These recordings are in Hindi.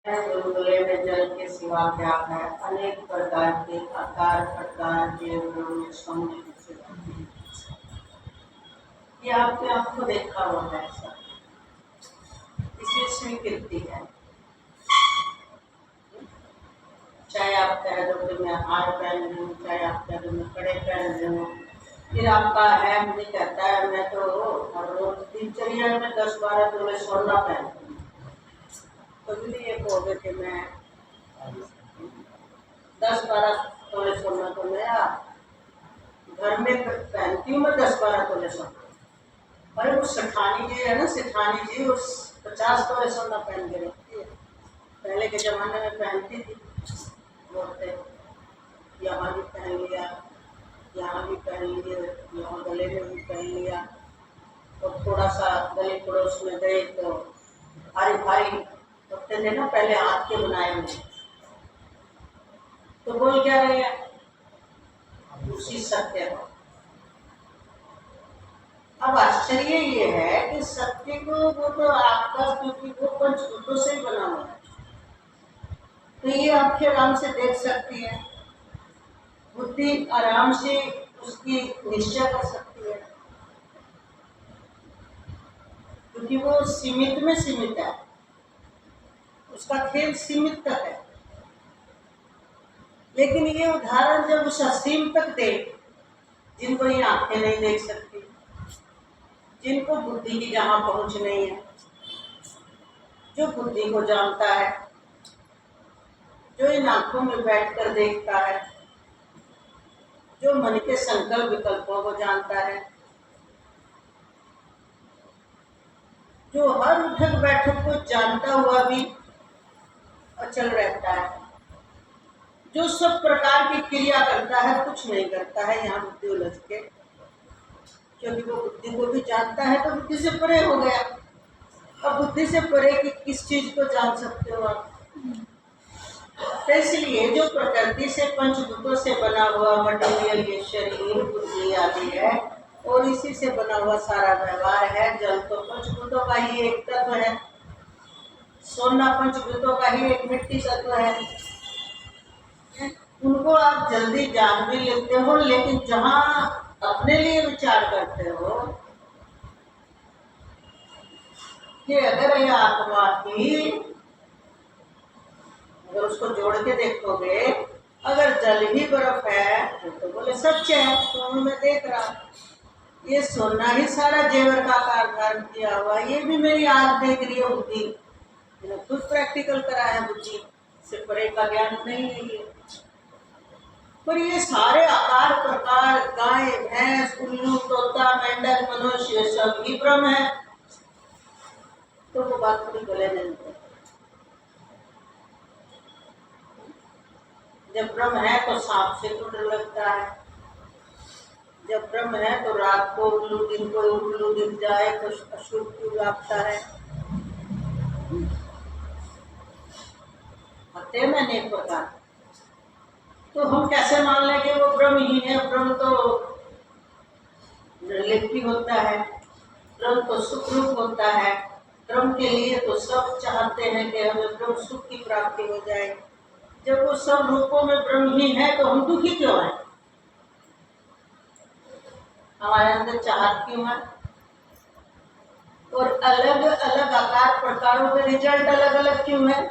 बुलबुले में जल के सिवा क्या है, अनेक प्रकार के आकार प्रकार के ब्रह्म सौंदर्य से ये आपने आपको देखा हुआ है ऐसा, इसलिए स्वीकृति है। चाहे आप कह दो कि मैं हार पहन रही हूँ, चाहे आप कह दो मैं कड़े पहन रही हूँ, फिर आपका है मुझे कहता है मैं तो हर रोज दिनचर्या में 10-12 तोले सोना पहनती हूँ, तो भी ये कहोगे कि मैं 10-12 तोले सोना तो मेरा घर में पहनती हूँ, मैं 10-12 तोले सोना। अरे वो सेठानी जी है ना, सेठानी जी उस 50 तोले सोना पहन के रखती है, पहले के जमाने में पहनती थी। बोलते यहाँ भी पहन लिया, यहाँ भी पहन लिए, यहाँ गले में भी पहन लिया, और थोड़ा सा गले पड़ोस में गए तो भारी भारी कपड़े थे ना पहले हाथ के बनाए हुए, तो बोल क्या रहे हैं उसी सत्य को। अब आश्चर्य ये है कि सत्य को वो तो आपका, क्योंकि वो पंचभूतों से ही बना हुआ है, तो ये आंखें आराम से देख सकती है, बुद्धि आराम से उसकी निश्चय कर सकती है, क्योंकि वो सीमित में सीमित है, उसका खेल सीमित तक है। लेकिन ये उदाहरण जब उस असीम तक दे, जिनको ये आंखें नहीं देख सकती, जिनको बुद्धि की जहां पहुंच नहीं है, जो बुद्धि को जानता है, जो इन आंखों में बैठकर देखता है, जो मन के संकल्प विकल्पों को जानता है, जो हर उठक बैठक को जानता हुआ भी अचल रहता है, जो सब प्रकार की क्रिया करता है, कुछ नहीं करता है यहाँ बुद्धि उलझ के, क्योंकि वो बुद्धि को भी जानता है, तो बुद्धि से परे हो गया। अब बुद्धि से परे की किस चीज को जान सकते हो आप? तो इसलिए जो प्रकृति से पंचभूतों से बना हुआ मटेरियल ये शरीर बुद्धि आदि है, और इसी से बना हुआ सारा व्यवहार है। जल तो पंचभूतों का ही एक तत्व है, सोना पंचभूतों का ही एक मिट्टी तत्व है। उनको आप जल्दी जान भी लेते हो, लेकिन जहां अपने लिए विचार करते हो कि अगर यह आत्मा की, अगर उसको जोड़ के देखोगे, अगर जल ही बर्फ है तो बोले सच है, तो मैं देख रहा, ये सोना ही सारा जेवर का आकार धारण किया हुआ, ये भी मेरी आंख देख रही है बुद्धि, मैंने खुद प्रैक्टिकल करा है, बुद्धि से परे का ज्ञान नहीं है ये। पर ये सारे आकार प्रकार, गाय भैंस उल्लू तोता मेंढक मनुष्य सब ही ब्रह्म है, तो वो बात थोड़ी गले नहीं है। जब ब्रह्म है तो सांप से तो डर लगता है, जब ब्रह्म है तो रात को उल्लू दिख जाए तो अशुभ क्यों व्यापता है, आते हैं ना अनेक प्रकार। तो हम कैसे मान लें कि वो ब्रह्म ही है? ब्रह्म तो निर्लिप्ति होता है, ब्रह्म तो सुख रूप होता है, ब्रह्म के लिए तो सब चाहते हैं कि हमें ब्रह्म सुख की प्राप्ति हो जाए। जब वो सब रूपों में ब्रह्म ही है तो हम दुखी क्यों हैं? हमारे अंदर चाहत क्यों है? और अलग अलग आकार प्रकारों के रिजल्ट अलग अलग क्यों है?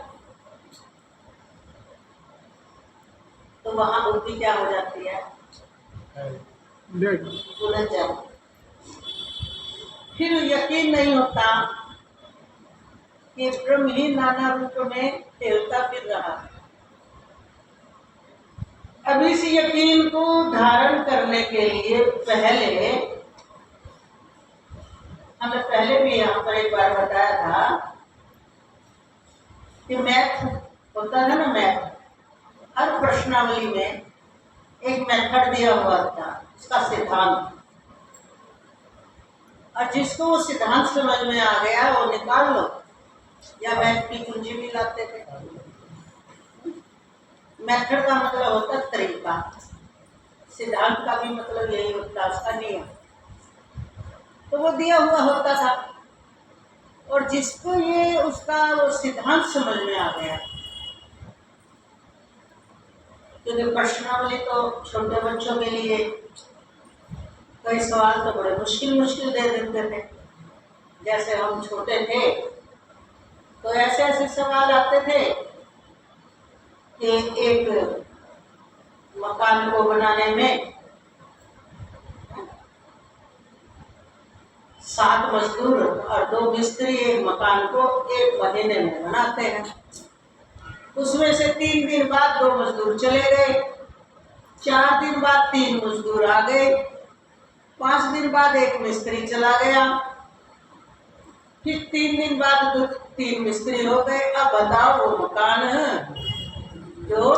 तो वहां बुद्धि क्या हो जाती है? उलझ जाती। फिर यकीन नहीं होता कि ब्रह्म ही नाना रूप में खेलता फिर रहा है। अब इस यकीन को धारण करने के लिए हमने पहले भी यहाँ पर एक बार बताया था कि मैथ होता है ना, मैथ, हर प्रश्नावली में एक मेथड दिया हुआ था, उसका सिद्धांत, और जिसको वो सिद्धांत समझ में आ गया वो निकाल लो, या मैथ की कुंजी भी लाते थे। मेथड का मतलब होता तरीका, सिद्धांत का भी मतलब यही होता, उसका नियम, तो वो दिया हुआ होता था। और जिसको ये उसका वो सिद्धांत समझ में आ गया, क्योंकि प्रश्नावली तो छोटे बच्चों के लिए कई सवाल तो बड़े मुश्किल मुश्किल दे देते थे। जैसे हम छोटे थे तो ऐसे ऐसे सवाल आते थे कि एक मकान को बनाने में 7 मजदूर और 2 मिस्त्री एक मकान को 1 महीने में बनाते हैं। उसमें से 3 दिन बाद 2 मजदूर चले गए, 4 दिन बाद 3 मजदूर आ गए, 5 दिन बाद 1 मिस्त्री चला गया, फिर 3 दिन बाद 3 मिस्त्री हो गए। अब बताओ वो मकान जो